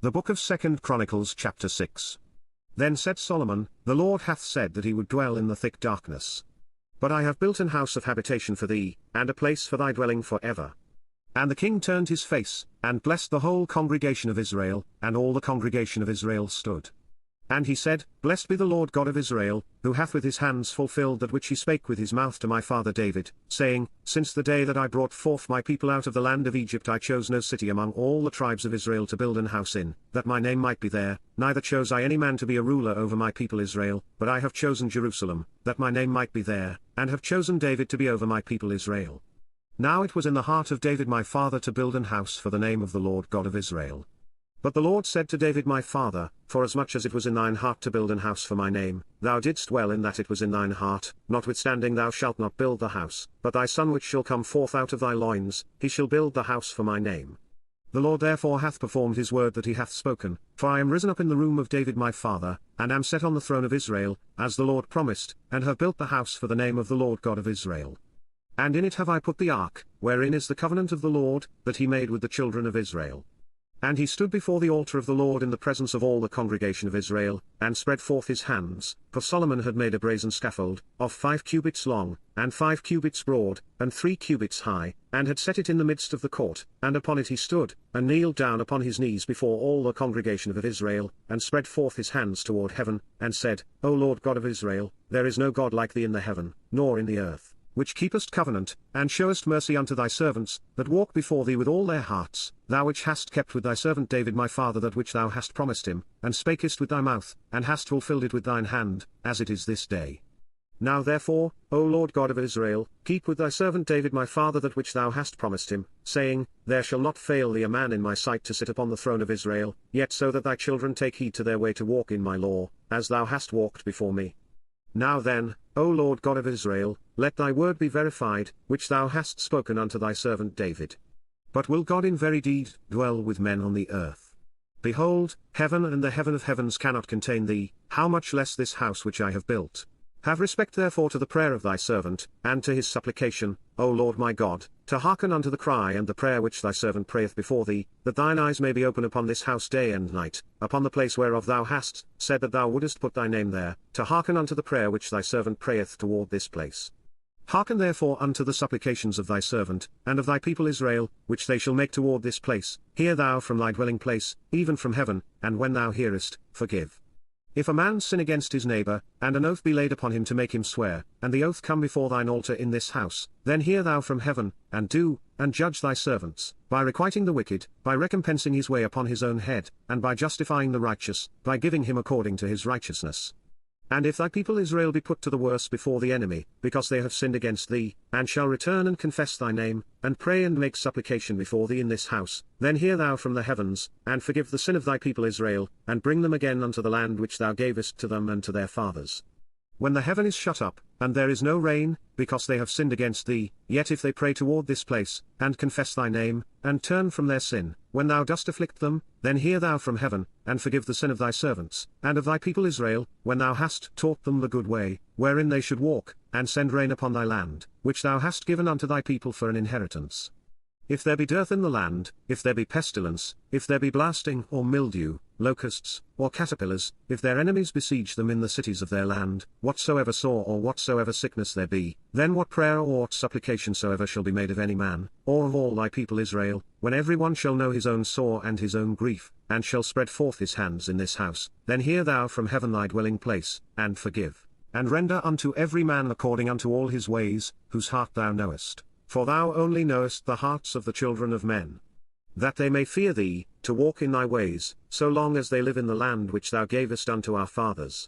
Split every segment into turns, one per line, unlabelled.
The book of 2 Chronicles chapter 6. Then said Solomon, The Lord hath said that he would dwell in the thick darkness. But I have built an house of habitation for thee, and a place for thy dwelling for ever. And the king turned his face, and blessed the whole congregation of Israel, and all the congregation of Israel stood. And he said, Blessed be the Lord God of Israel, who hath with his hands fulfilled that which he spake with his mouth to my father David, saying, Since the day that I brought forth my people out of the land of Egypt I chose no city among all the tribes of Israel to build an house in, that my name might be there, neither chose I any man to be a ruler over my people Israel, but I have chosen Jerusalem, that my name might be there, and have chosen David to be over my people Israel. Now it was in the heart of David my father to build an house for the name of the Lord God of Israel. But the Lord said to David my father, Forasmuch as it was in thine heart to build an house for my name, thou didst well in that it was in thine heart, notwithstanding thou shalt not build the house, but thy son which shall come forth out of thy loins, he shall build the house for my name. The Lord therefore hath performed his word that he hath spoken, for I am risen up in the room of David my father, and am set on the throne of Israel, as the Lord promised, and have built the house for the name of the Lord God of Israel. And in it have I put the ark, wherein is the covenant of the Lord, that he made with the children of Israel. And he stood before the altar of the Lord in the presence of all the congregation of Israel, and spread forth his hands, for Solomon had made a brazen scaffold, of 5 cubits long, and 5 cubits broad, and 3 cubits high, and had set it in the midst of the court, and upon it he stood, and kneeled down upon his knees before all the congregation of Israel, and spread forth his hands toward heaven, and said, O Lord God of Israel, there is no God like thee in the heaven, nor in the earth, which keepest covenant, and showest mercy unto thy servants, that walk before thee with all their hearts, thou which hast kept with thy servant David my father that which thou hast promised him, and spakest with thy mouth, and hast fulfilled it with thine hand, as it is this day. Now therefore, O Lord God of Israel, keep with thy servant David my father that which thou hast promised him, saying, There shall not fail thee a man in my sight to sit upon the throne of Israel, yet so that thy children take heed to their way to walk in my law, as thou hast walked before me. Now then, O Lord God of Israel, let thy word be verified, which thou hast spoken unto thy servant David. But will God in very deed dwell with men on the earth? Behold, heaven and the heaven of heavens cannot contain thee, how much less this house which I have built. Have respect therefore to the prayer of thy servant, and to his supplication, O Lord my God, to hearken unto the cry and the prayer which thy servant prayeth before thee, that thine eyes may be open upon this house day and night, upon the place whereof thou hast said that thou wouldest put thy name there, to hearken unto the prayer which thy servant prayeth toward this place. Hearken therefore unto the supplications of thy servant, and of thy people Israel, which they shall make toward this place, hear thou from thy dwelling place, even from heaven, and when thou hearest, forgive. If a man sin against his neighbor, and an oath be laid upon him to make him swear, and the oath come before thine altar in this house, then hear thou from heaven, and do, and judge thy servants, by requiting the wicked, by recompensing his way upon his own head, and by justifying the righteous, by giving him according to his righteousness. And if thy people Israel be put to the worse before the enemy, because they have sinned against thee, and shall return and confess thy name, and pray and make supplication before thee in this house, then hear thou from the heavens, and forgive the sin of thy people Israel, and bring them again unto the land which thou gavest to them and to their fathers. When the heaven is shut up, and there is no rain, because they have sinned against thee, yet if they pray toward this place, and confess thy name, and turn from their sin, when thou dost afflict them, then hear thou from heaven, and forgive the sin of thy servants, and of thy people Israel, when thou hast taught them the good way, wherein they should walk, and send rain upon thy land, which thou hast given unto thy people for an inheritance. If there be dearth in the land, if there be pestilence, if there be blasting or mildew, locusts, or caterpillars, if their enemies besiege them in the cities of their land, whatsoever sore or whatsoever sickness there be, then what prayer or what supplication soever shall be made of any man, or of all thy people Israel, when every one shall know his own sore and his own grief, and shall spread forth his hands in this house, then hear thou from heaven thy dwelling place, and forgive, and render unto every man according unto all his ways, whose heart thou knowest. For thou only knowest the hearts of the children of men. That they may fear thee, to walk in thy ways, so long as they live in the land which thou gavest unto our fathers.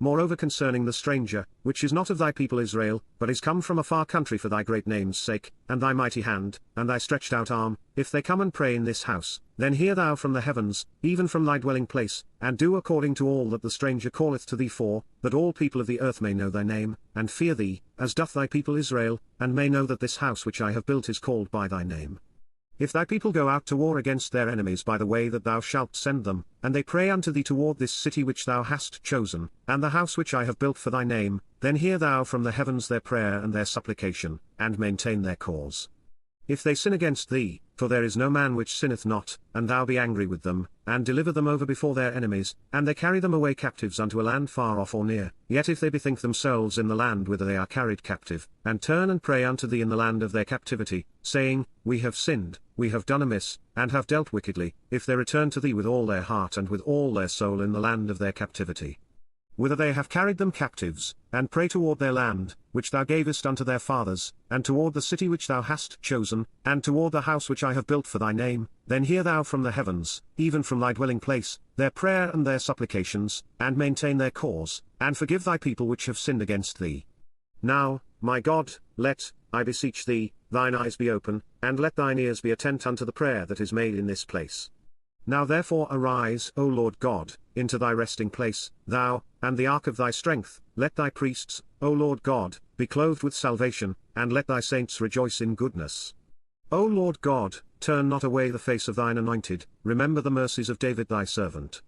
Moreover concerning the stranger, which is not of thy people Israel, but is come from a far country for thy great name's sake, and thy mighty hand, and thy stretched out arm, if they come and pray in this house, then hear thou from the heavens, even from thy dwelling place, and do according to all that the stranger calleth to thee for, that all people of the earth may know thy name, and fear thee, as doth thy people Israel, and may know that this house which I have built is called by thy name. If thy people go out to war against their enemies by the way that thou shalt send them, and they pray unto thee toward this city which thou hast chosen, and the house which I have built for thy name, then hear thou from the heavens their prayer and their supplication, and maintain their cause. If they sin against thee, for there is no man which sinneth not, and thou be angry with them, and deliver them over before their enemies, and they carry them away captives unto a land far off or near, yet if they bethink themselves in the land whither they are carried captive, and turn and pray unto thee in the land of their captivity, saying, We have sinned, we have done amiss, and have dealt wickedly, if they return to thee with all their heart and with all their soul in the land of their captivity, whither they have carried them captives, and pray toward their land, which thou gavest unto their fathers, and toward the city which thou hast chosen, and toward the house which I have built for thy name, then hear thou from the heavens, even from thy dwelling place, their prayer and their supplications, and maintain their cause, and forgive thy people which have sinned against thee. Now, my God, let, I beseech thee, thine eyes be open, and let thine ears be attent unto the prayer that is made in this place. Now therefore arise, O Lord God, into thy resting place, thou, and the ark of thy strength, let thy priests, O Lord God, be clothed with salvation, and let thy saints rejoice in goodness. O Lord God, turn not away the face of thine anointed, remember the mercies of David thy servant.